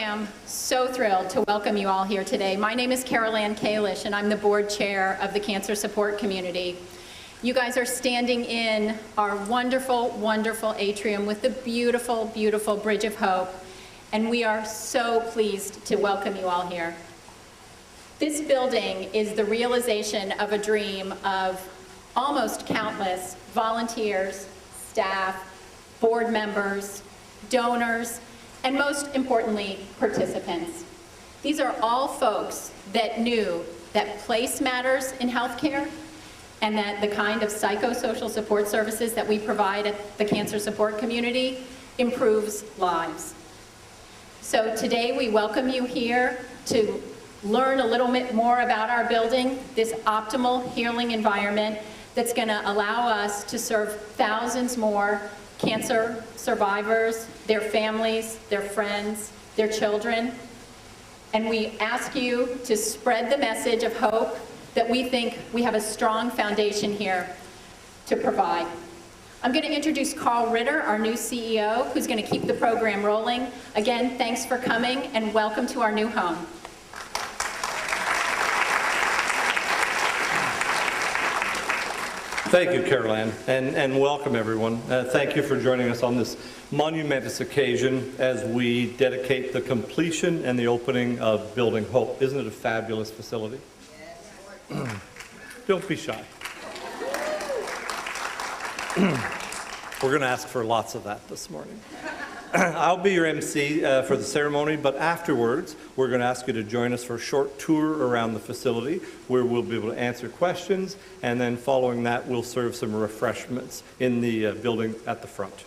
am so thrilled to welcome you all here today. My name is Carol Ann Kalish, and I'm the board chair of the Cancer Support Community. You guys are standing in our wonderful, wonderful atrium with the beautiful, beautiful Bridge of Hope, and we are so pleased to welcome you all here. This building is the realization of a dream of almost countless volunteers, staff, board members, donors, and most importantly, participants. These are all folks that knew that place matters in healthcare and that the kind of psychosocial support services that we provide at the Cancer Support Community improves lives. So today we welcome you here to learn a little bit more about our building, this optimal healing environment that's going to allow us to serve thousands more cancer survivors, their families, their friends, their children. And we ask you to spread the message of hope that we think we have a strong foundation here to provide. I'm going to introduce Carl Ritter, our new CEO, who's going to keep the program rolling. Again, thanks for coming and welcome to our new home. Thank you, Carol Ann, and welcome everyone. Thank you for joining us on this monumentous occasion as we dedicate the completion and the opening of Building Hope. Isn't it a fabulous facility? Yes. Don't be shy. We're going to ask for lots of that this morning. I'll be your MC for the ceremony, but afterwards we're going to ask you to join us for a short tour around the facility where we'll be able to answer questions, and then following that we'll serve some refreshments in the building at the front.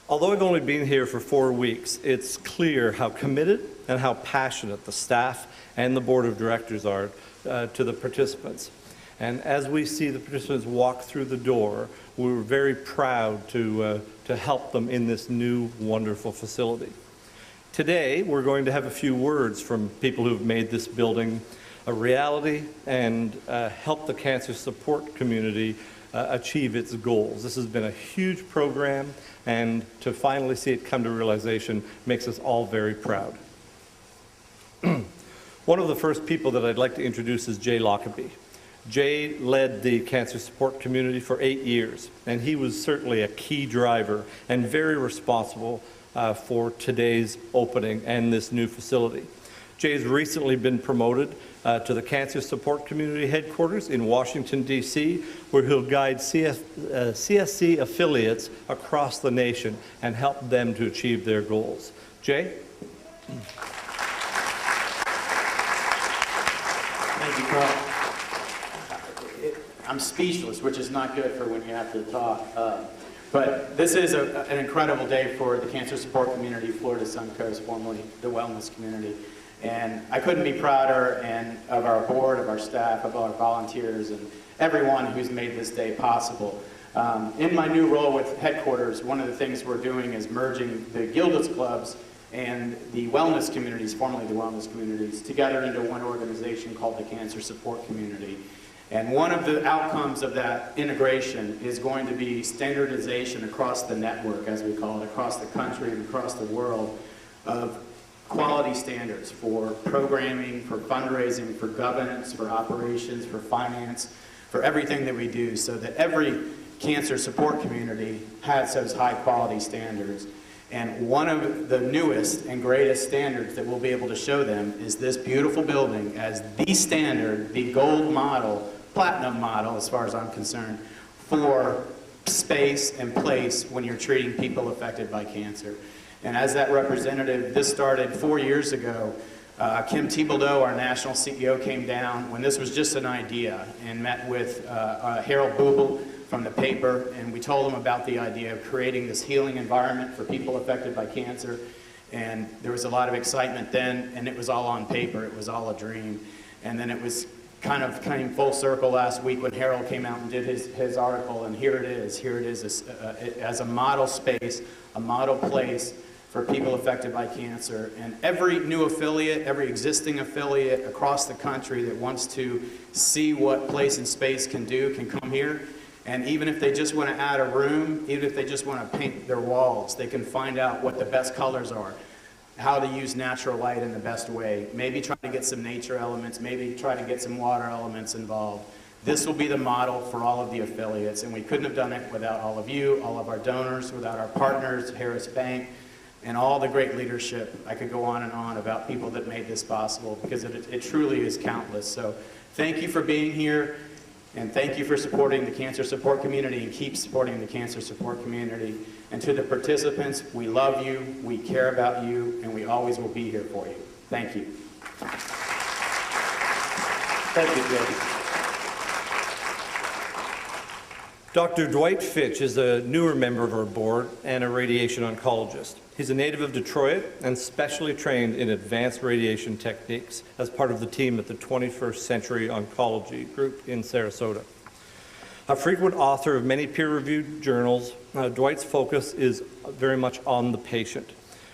Although I've only been here for 4 weeks, it's clear how committed and how passionate the staff and the board of directors are to the participants. And as we see the participants walk through the door, we're very proud to help them in this new, wonderful facility. Today, we're going to have a few words from people who've made this building a reality and help the cancer support community achieve its goals. This has been a huge program, and to finally see it come to realization makes us all very proud. One of the first people that I'd like to introduce is Jay Lockaby. Jay led the cancer support community for 8 years, and he was certainly a key driver and very responsible for today's opening and this new facility. Jay's recently been promoted to the Cancer Support Community headquarters in Washington, D.C., where he'll guide CSC affiliates across the nation and help them to achieve their goals. Jay? Thank you, Carl. I'm speechless, which is not good for when you have to talk. But this is an incredible day for the Cancer Support Community, Florida Suncoast, formerly the Wellness Community. And I couldn't be prouder of our board, of our staff, of our volunteers, and everyone who's made this day possible. In my new role with headquarters, one of the things we're doing is merging the Gilda's Clubs and the Wellness Communities, formerly the Wellness Communities, together into one organization called the Cancer Support Community. And one of the outcomes of that integration is going to be standardization across the network, as we call it, across the country and across the world, of quality standards for programming, for fundraising, for governance, for operations, for finance, for everything that we do, so that every cancer support community has those high quality standards. And one of the newest and greatest standards that we'll be able to show them is this beautiful building as the standard, the gold model, platinum model, as far as I'm concerned, for space and place when you're treating people affected by cancer. And as that representative, this started 4 years ago. Kim Thibodeau, our national CEO, came down when this was just an idea and met with Harold Bubel from the paper, and we told him about the idea of creating this healing environment for people affected by cancer. And there was a lot of excitement then, and it was all on paper. It was all a dream. And then it was kind of came full circle last week when Harold came out and did his article, and here it is as a model space, a model place for people affected by cancer. And every new affiliate, every existing affiliate across the country that wants to see what Place and Space can do can come here And even if they just want to add a room, even if they just want to paint their walls, they can find out what the best colors are, how to use natural light in the best way, maybe try to get some nature elements, maybe try to get some water elements involved. This will be the model for all of the affiliates, and we couldn't have done it without all of you, all of our donors, without our partners, Harris Bank, and all the great leadership. I could go on and on about people that made this possible, because it truly is countless. So thank you for being here, and thank you for supporting the cancer support community, and keep supporting the cancer support community. And to the participants, we love you, we care about you, and we always will be here for you. Thank you. Thank you, Jay. Dr. Dwight Fitch is a newer member of our board and a radiation oncologist. He's a native of Detroit and specially trained in advanced radiation techniques as part of the team at the 21st Century Oncology Group in Sarasota. A frequent author of many peer-reviewed journals, Dwight's focus is very much on the patient.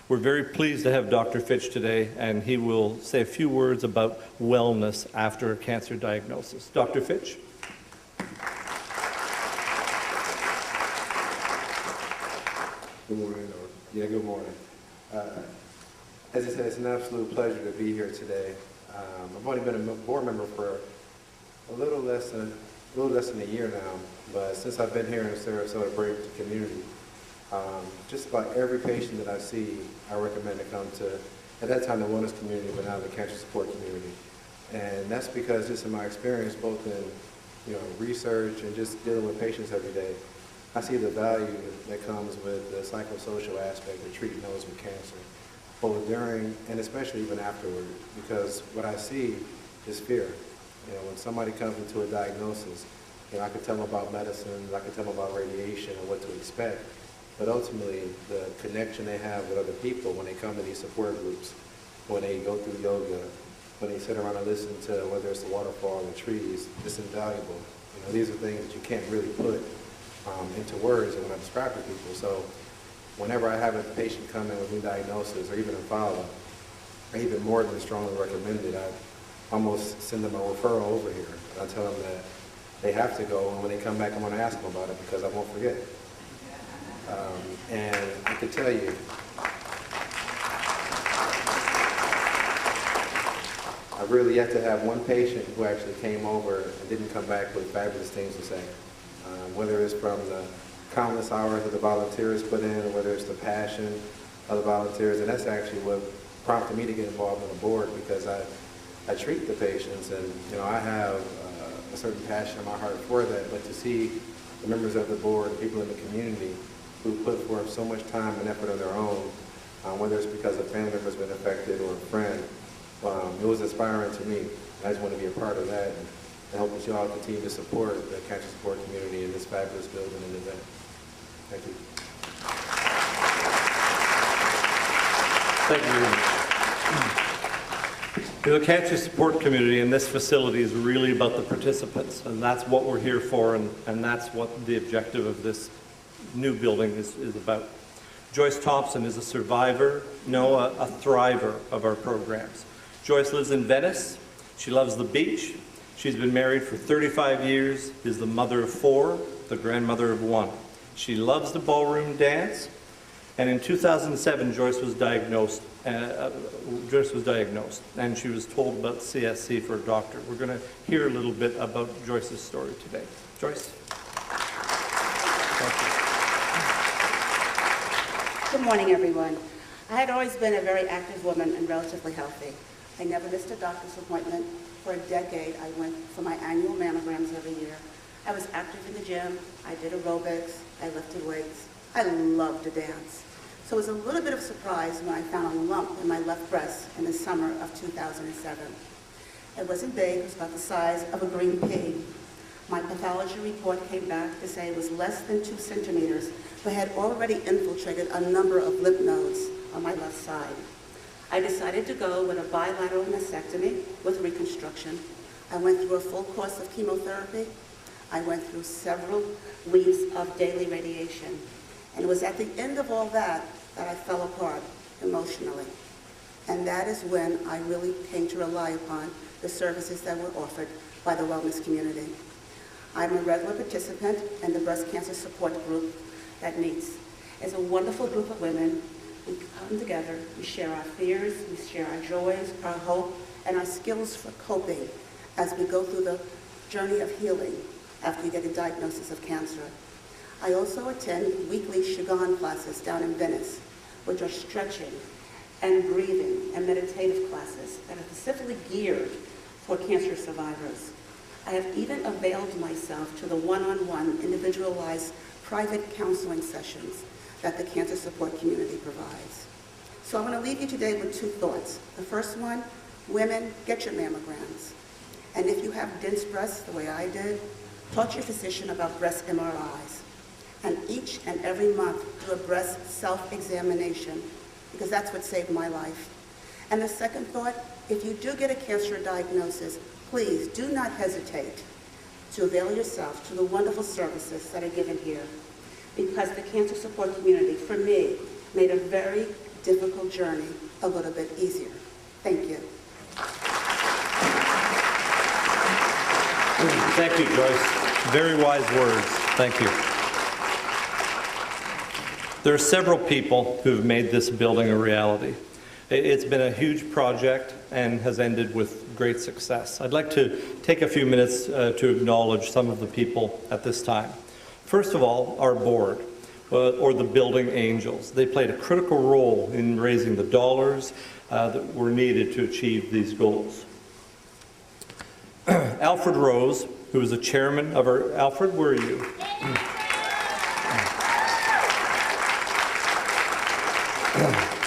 We're very pleased to have Dr. Fitch today, and he will say a few words about wellness after a cancer diagnosis. Dr. Fitch? Good morning. Good morning. As I said, it's an absolute pleasure to be here today. I've only been a board member for a little less than a year now, but since I've been here in Sarasota Bradenton community, just about every patient that I see, I recommend to come to, at that time, the wellness community, but now the cancer support community. And that's because just in my experience, both in research and just dealing with patients every day, I see the value that comes with the psychosocial aspect of treating those with cancer, both during and especially even afterward, because what I see is fear. When somebody comes into a diagnosis, I can tell them about medicines, I can tell them about radiation and what to expect, but ultimately the connection they have with other people when they come to these support groups, when they go through yoga, when they sit around and listen to whether it's the waterfall or the trees, it's invaluable. These are things that you can't really put into words and when I describe to people. So whenever I have a patient come in with new diagnosis or even a follow-up, I even more than strongly recommend it. I almost send them a referral over here. I tell them that they have to go, and when they come back, I'm going to ask them about it because I won't forget. And I can tell you, I've really yet to have one patient who actually came over and didn't come back with fabulous things to say. Whether it's from the countless hours that the volunteers put in, or whether it's the passion of the volunteers, and that's actually what prompted me to get involved on the board, because I treat the patients, and I have a certain passion in my heart for that. But to see the members of the board, people in the community who put forth so much time and effort on their own, whether it's because a family member's been affected or a friend, it was inspiring to me. I just want to be a part of that. And I hope that you all continue to support the cancer support community in this fabulous building and event. Thank you. Thank you. The cancer support community in this facility is really about the participants, and that's what we're here for, and that's what the objective of this new building is about. Joyce Thompson is a survivor, a thriver of our programs. Joyce lives in Venice. She loves the beach. She's been married for 35 years, is the mother of 4, the grandmother of 1. She loves the ballroom dance, and in 2007, Joyce was diagnosed, and she was told about CSC for a doctor. We're going to hear a little bit about Joyce's story today. Joyce? Good morning, everyone. I had always been a very active woman and relatively healthy. I never missed a doctor's appointment. For a decade, I went for my annual mammograms every year. I was active in the gym. I did aerobics. I lifted weights. I loved to dance. So it was a little bit of a surprise when I found a lump in my left breast in the summer of 2007. It wasn't big. It was about the size of a green pea. My pathology report came back to say it was less than 2 centimeters, but had already infiltrated a number of lymph nodes on my left side. I decided to go with a bilateral mastectomy with reconstruction. I went through a full course of chemotherapy. I went through several weeks of daily radiation. And it was at the end of all that that I fell apart emotionally. And that is when I really came to rely upon the services that were offered by the wellness community. I'm a regular participant in the breast cancer support group that meets. It's a wonderful group of women. We come together, we share our fears, we share our joys, our hope, and our skills for coping as we go through the journey of healing after you get a diagnosis of cancer. I also attend weekly Qigong classes down in Venice, which are stretching and breathing and meditative classes that are specifically geared for cancer survivors. I have even availed myself to the one-on-one individualized private counseling sessions that the cancer support community provides. So I want to leave you today with two thoughts. The first one, women, get your mammograms. And if you have dense breasts, the way I did, talk to your physician about breast MRIs. And each and every month, do a breast self-examination, because that's what saved my life. And the second thought, if you do get a cancer diagnosis, please do not hesitate to avail yourself to the wonderful services that are given here, because the cancer support community, for me, made a very difficult journey a little bit easier. Thank you. Thank you, Joyce. Very wise words. Thank you. There are several people who've made this building a reality. It's been a huge project and has ended with great success. I'd like to take a few minutes to acknowledge some of the people at this time. First of all, our board, or the Building Angels. They played a critical role in raising the dollars that were needed to achieve these goals. Alfred Rose, who was the chairman of our... Alfred, where are you?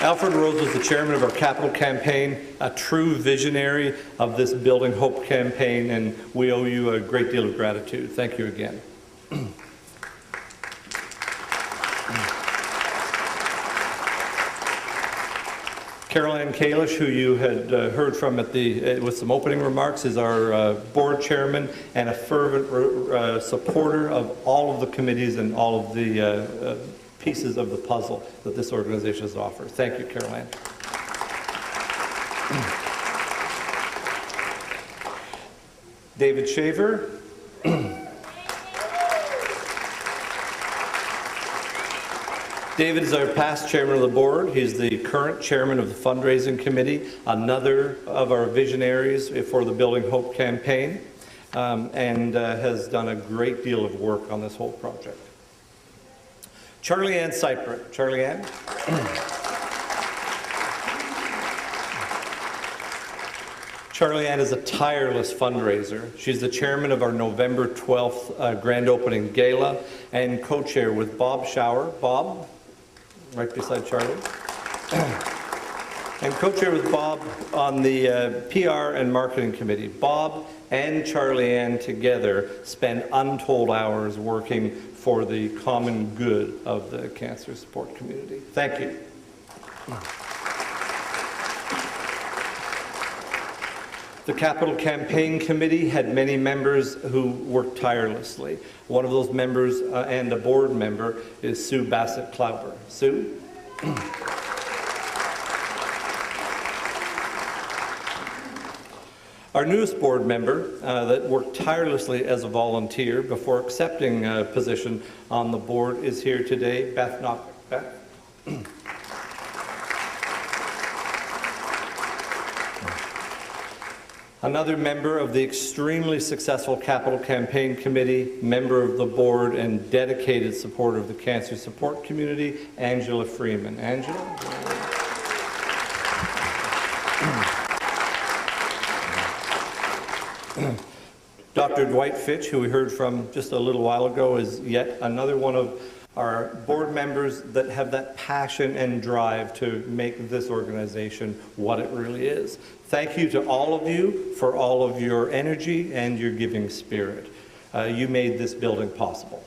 Alfred Rose was the chairman of our capital campaign, a true visionary of this Building Hope campaign, and we owe you a great deal of gratitude. Thank you again. Carol Ann Kalish, who you had heard from at with some opening remarks, is our board chairman and a fervent supporter of all of the committees and all of the pieces of the puzzle that this organization has offered. Thank you, Carol Ann. David Shaver. David is our past chairman of the board. He's the current chairman of the fundraising committee, another of our visionaries for the Building Hope campaign, and has done a great deal of work on this whole project. Charlie Ann Cyprit. Charlie Ann. Charlie Ann is a tireless fundraiser. She's the chairman of our November 12th grand opening gala and co-chair with Bob Schauer. Bob, right beside Charlie. And co-chair with Bob on the PR and marketing committee. Bob and Charlie Ann together spend untold hours working for the common good of the cancer support community. Thank you. The Capital Campaign Committee had many members who worked tirelessly. One of those members and a board member is Sue Bassett-Klauber. Sue? Our newest board member that worked tirelessly as a volunteer before accepting a position on the board is here today, Beth Knock. Beth? Another member of the extremely successful Capital Campaign Committee, member of the board, and dedicated supporter of the cancer support community, Angela Freeman. Angela? Dr. Dwight Fitch, who we heard from just a little while ago, is yet another one of our board members that have that passion and drive to make this organization what it really is. Thank you to all of you for all of your energy and your giving spirit. You made this building possible.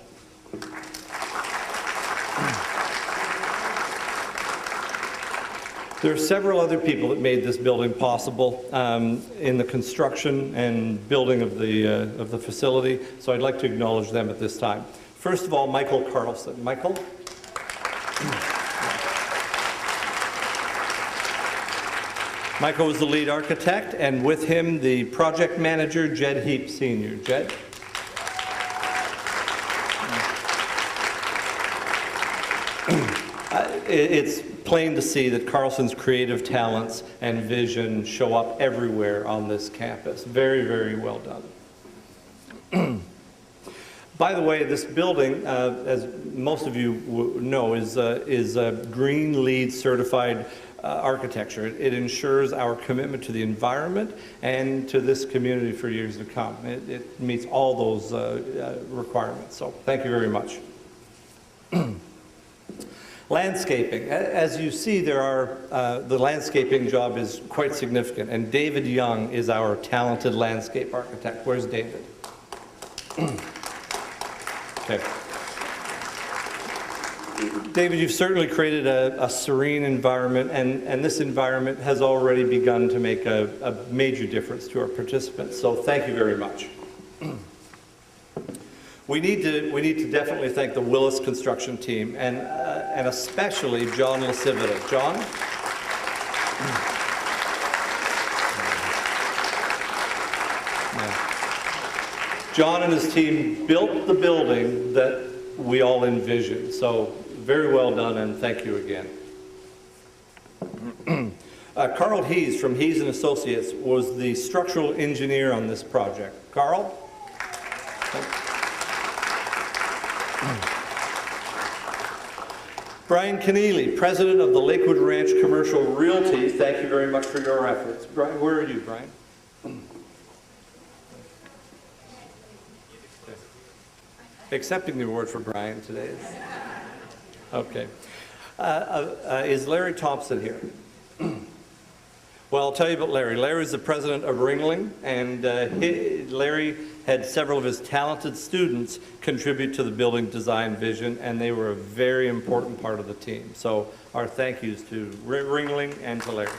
There are several other people that made this building possible in the construction and building of the facility, so I'd like to acknowledge them at this time. First of all, Michael Carlson. Michael? Michael was the lead architect, and with him, the project manager, Jed Heap Sr. Jed? it's plain to see that Carlson's creative talents and vision show up everywhere on this campus. Very, very well done. By the way, this building, as most of you know, is a Green LEED certified architecture. It ensures our commitment to the environment and to this community for years to come. It meets all those requirements. So thank you very much. Landscaping. As you see, the landscaping job is quite significant, and David Young is our talented landscape architect. Where's David? Okay. David, you've certainly created a serene environment, and this environment has already begun to make a major difference to our participants, so thank you very much. We need to definitely thank the Willis construction team, and especially John Lasivita. John? John and his team built the building that we all envisioned, so very well done, and thank you again. Carl Hees from Hees and Associates was the structural engineer on this project. Carl? Brian Keneally, president of the Lakewood Ranch Commercial Realty, thank you very much for your efforts. Brian, where are you, Brian? Accepting the award for Brian today. Okay. Is Larry Thompson here? Well, I'll tell you about Larry. Larry's the president of Ringling, and Larry had several of his talented students contribute to the building design vision, and they were a very important part of the team. So our thank yous to Ringling and to Larry.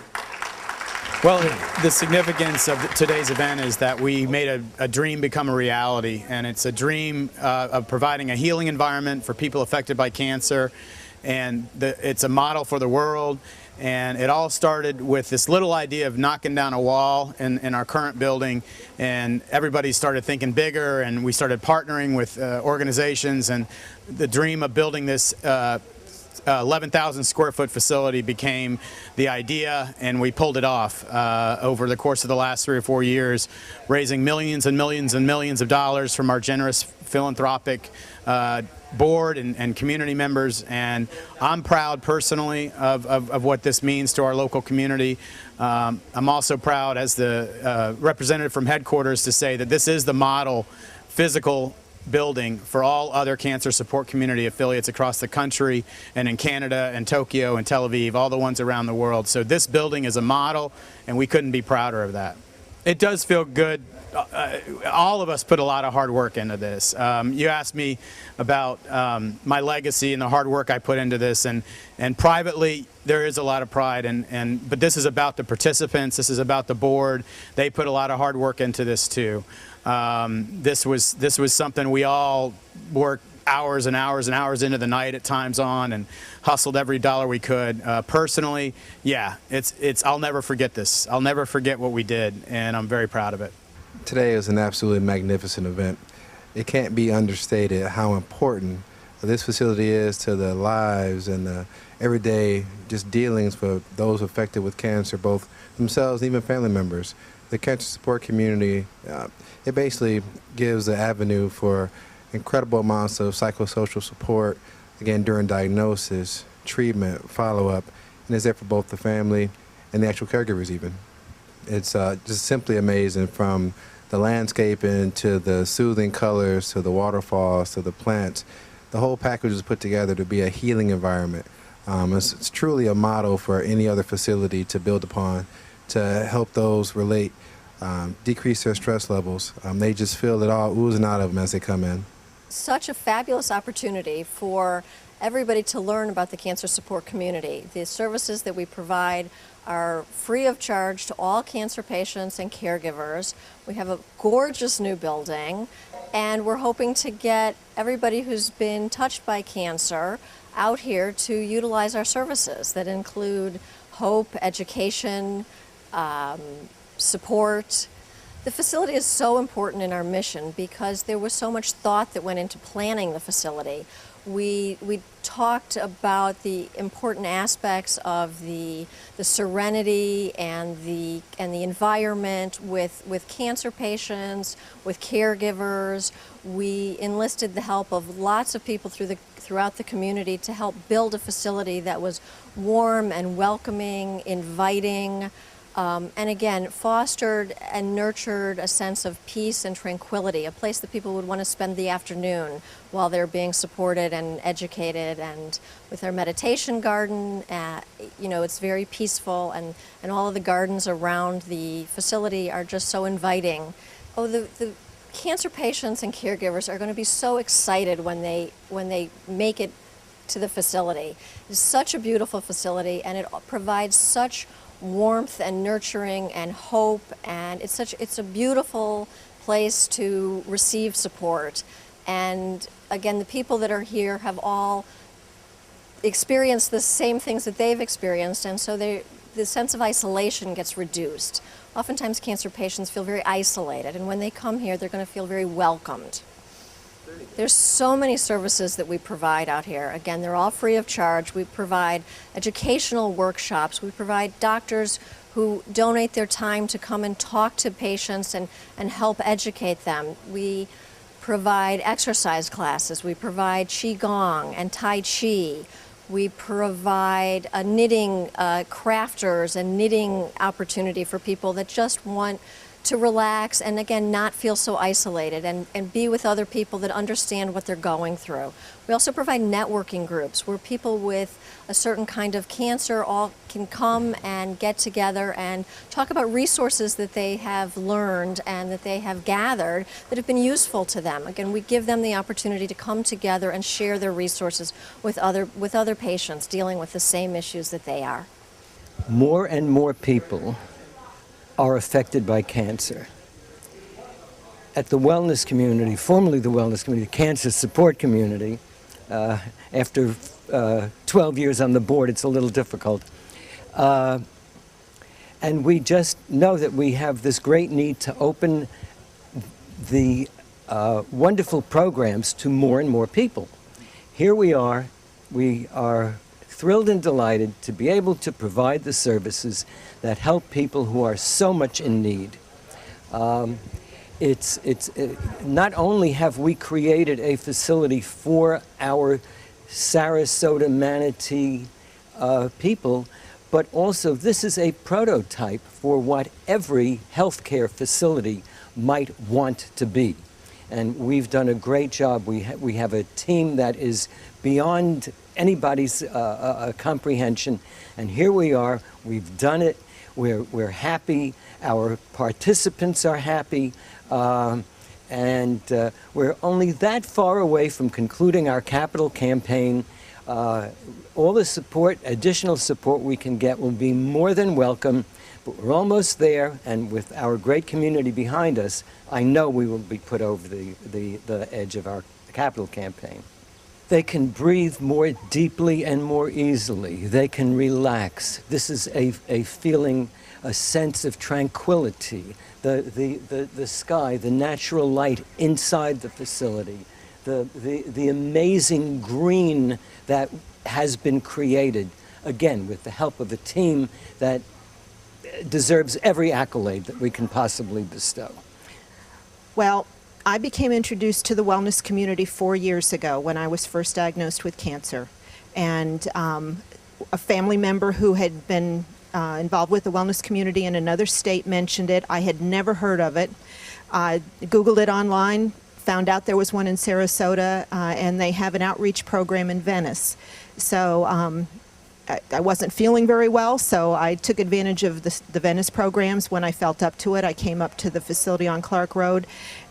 Well, the significance of today's event is that we made a dream become a reality, and it's a dream of providing a healing environment for people affected by cancer, and it's a model for the world. And it all started with this little idea of knocking down a wall in our current building, and everybody started thinking bigger, and we started partnering with organizations, and the dream of building this 11,000 square foot facility became the idea, and we pulled it off over the course of the last 3 or 4 years, raising millions and millions and millions of dollars from our generous philanthropic board and community members, and I'm proud personally of what this means to our local community. I'm also proud as the representative from headquarters to say that this is the model physical building for all other cancer support community affiliates across the country and in Canada and Tokyo and Tel Aviv, all the ones around the world. So this building is a model, and we couldn't be prouder of that. It does feel good. All of us put a lot of hard work into this. You asked me about my legacy and the hard work I put into this, and privately there is a lot of pride, but this is about the participants, this is about the board. They put a lot of hard work into this too. This was something we all worked hours and hours and hours into the night at times on, and hustled every dollar we could. Personally, yeah, I'll never forget this. I'll never forget what we did, and I'm very proud of it. Today is an absolutely magnificent event. It can't be understated how important this facility is to the lives and the everyday just dealings for those affected with cancer, both themselves and even family members. The cancer support community, it basically gives an avenue for incredible amounts of psychosocial support, again, during diagnosis, treatment, follow-up, and is there for both the family and the actual caregivers even. It's just simply amazing, from the landscaping to the soothing colors to the waterfalls to the plants. The whole package is put together to be a healing environment. It's truly a model for any other facility to build upon to help those relate, decrease their stress levels. They just feel it all oozing out of them as they come in. Such a fabulous opportunity for everybody to learn about the cancer support community. The services that we provide are free of charge to all cancer patients and caregivers. We have a gorgeous new building, and we're hoping to get everybody who's been touched by cancer out here to utilize our services that include hope, education, support. The facility is so important in our mission because there was so much thought that went into planning the facility. we talked about the important aspects of the serenity and the environment with cancer patients, with caregivers. We enlisted the help of lots of people throughout the community to help build a facility that was warm and welcoming, inviting, and again, fostered and nurtured a sense of peace and tranquility, a place that people would want to spend the afternoon while they're being supported and educated. And with our meditation garden, it's very peaceful, and all of the gardens around the facility are just so inviting. Oh, the cancer patients and caregivers are going to be so excited when they make it to the facility. It's such a beautiful facility, and it provides such warmth and nurturing and hope, and it's a beautiful place to receive support. And again, the people that are here have all experienced the same things that they've experienced, and so the sense of isolation gets reduced. Oftentimes cancer patients feel very isolated, and when they come here, they're going to feel very welcomed. There's so many services that we provide out here. Again, they're all free of charge. We provide educational workshops. We provide doctors who donate their time to come and talk to patients and help educate them. We provide exercise classes. We provide Qigong and Tai Chi. We provide a knitting, crafters and knitting opportunity for people that just want to relax and, again, not feel so isolated and be with other people that understand what they're going through. We also provide networking groups where people with a certain kind of cancer all can come and get together and talk about resources that they have learned and that they have gathered that have been useful to them. Again, we give them the opportunity to come together and share their resources with other patients dealing with the same issues that they are. More and more people are affected by cancer. At the wellness community, formerly the wellness community, the cancer support community, after 12 years on the board, it's a little difficult. And we just know that we have this great need to open the wonderful programs to more and more people. Here we are thrilled and delighted to be able to provide the services that help people who are so much in need. Not only have we created a facility for our Sarasota Manatee people, but also this is a prototype for what every healthcare facility might want to be. And we've done a great job. We have a team that is beyond anybody's comprehension. And here we are. We've done it. We're happy. Our participants are happy. And we're only that far away from concluding our capital campaign. All the support, additional support we can get will be more than welcome. But we're almost there, and with our great community behind us, I know we will be put over the edge of our capital campaign. They can breathe more deeply and more easily. They can relax. This is a feeling, a sense of tranquility. The sky, the natural light inside the facility, the amazing green that has been created, again, with the help of a team that deserves every accolade that we can possibly bestow. Well, I became introduced to the wellness community 4 years ago when I was first diagnosed with cancer. And a family member who had been involved with the wellness community in another state mentioned it. I had never heard of it. Googled it online, found out there was one in Sarasota, and they have an outreach program in Venice. So I wasn't feeling very well, so I took advantage of the Venice programs. When I felt up to it, I came up to the facility on Clark Road,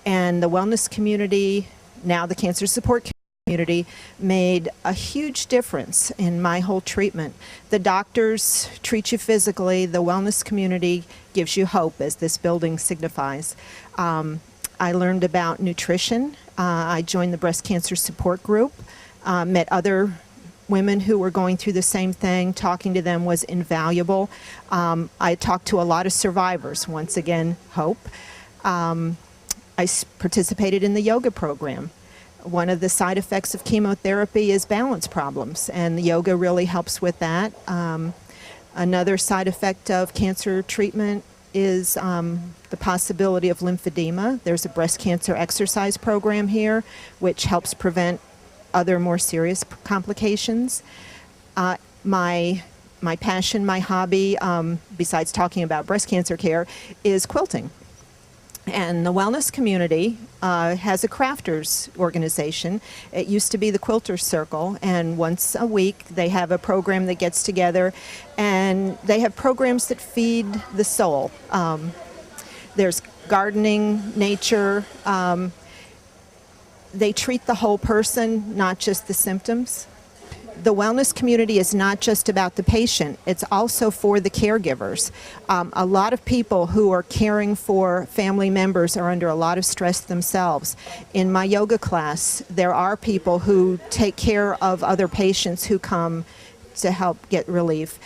and the wellness community, now the cancer support community, made a huge difference in my whole treatment. The doctors treat you physically. The wellness community gives you hope, as this building signifies. I learned about nutrition. I joined the breast cancer support group, met other women who were going through the same thing. Talking to them was invaluable. I talked to a lot of survivors. Once again, hope. I participated in the yoga program. One of the side effects of chemotherapy is balance problems, and the yoga really helps with that. Another side effect of cancer treatment is the possibility of lymphedema. There's a breast cancer exercise program here, which helps prevent other more serious complications. My passion, my hobby, besides talking about breast cancer care, is quilting. And the wellness community has a crafters organization. It used to be the Quilters Circle, and once a week they have a program that gets together, and they have programs that feed the soul. There's gardening, nature. They treat the whole person, not just the symptoms. The wellness community is not just about the patient, it's also for the caregivers. A lot of people who are caring for family members are under a lot of stress themselves. In my yoga class, there are people who take care of other patients who come to help get relief.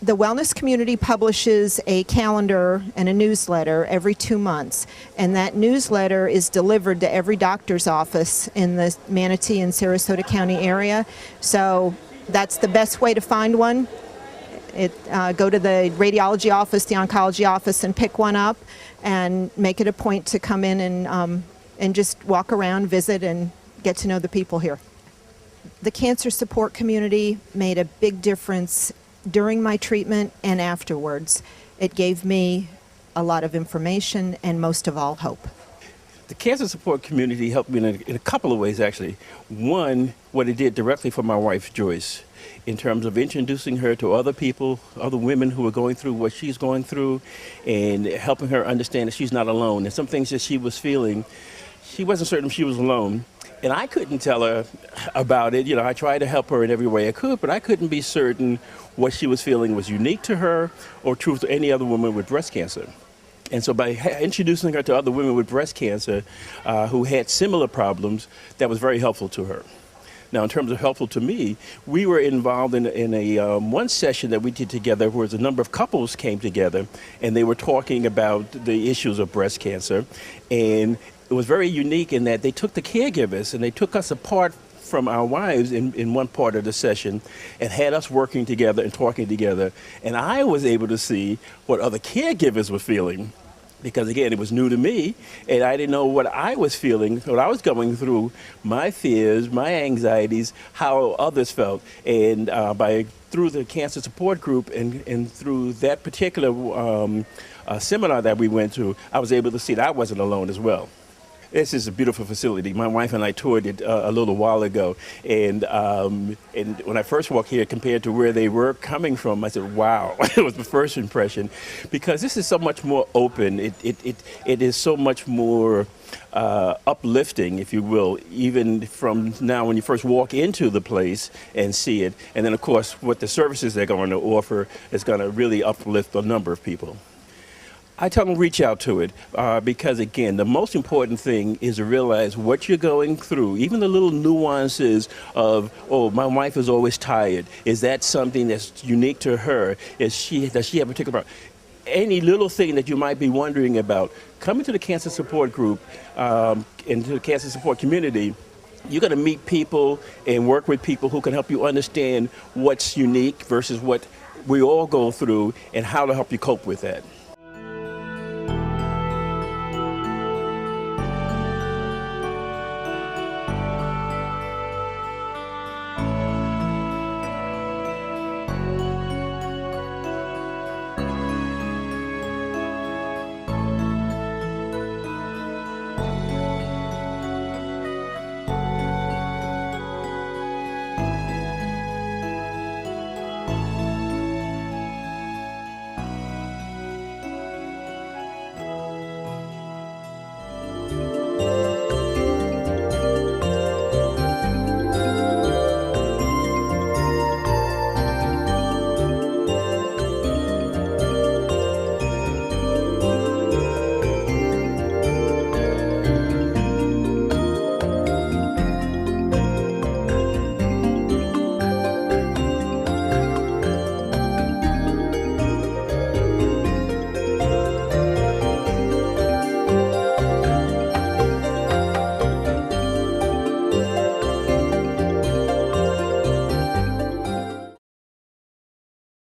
The wellness community publishes a calendar and a newsletter every 2 months, and that newsletter is delivered to every doctor's office in the Manatee and Sarasota County area. So that's the best way to find one. Go to the radiology office, the oncology office, and pick one up, and make it a point to come in and just walk around, visit, and get to know the people here. The cancer support community made a big difference during my treatment and afterwards. It gave me a lot of information and most of all, hope. The cancer support community helped me in a couple of ways, actually. One, what it did directly for my wife, Joyce, in terms of introducing her to other people, other women who are going through what she's going through, and helping her understand that she's not alone. And some things that she was feeling, she wasn't certain she was alone. And I couldn't tell her about it. You know, I tried to help her in every way I could, but I couldn't be certain what she was feeling was unique to her or true to any other woman with breast cancer. And so by introducing her to other women with breast cancer who had similar problems, that was very helpful to her. Now, in terms of helpful to me, we were involved in a one session that we did together where a number of couples came together, and they were talking about the issues of breast cancer. And it was very unique in that they took the caregivers and they took us apart from our wives in one part of the session and had us working together and talking together. And I was able to see what other caregivers were feeling, because again, it was new to me, and I didn't know what I was feeling, what I was going through, my fears, my anxieties, how others felt. And through the cancer support group and through that particular seminar that we went to, I was able to see that I wasn't alone as well. This is a beautiful facility. My wife and I toured it a little while ago, and when I first walked here, compared to where they were coming from, I said, "Wow!" It was the first impression, because this is so much more open. It is so much more uplifting, if you will, even from now when you first walk into the place and see it, and then of course what the services they're going to offer is going to really uplift a number of people. I tell them reach out to it because, again, the most important thing is to realize what you're going through, even the little nuances of, oh, my wife is always tired. Is that something that's unique to her? Does she have a particular problem? Any little thing that you might be wondering about, coming to the cancer support group and to the cancer support community, you're going to meet people and work with people who can help you understand what's unique versus what we all go through and how to help you cope with that.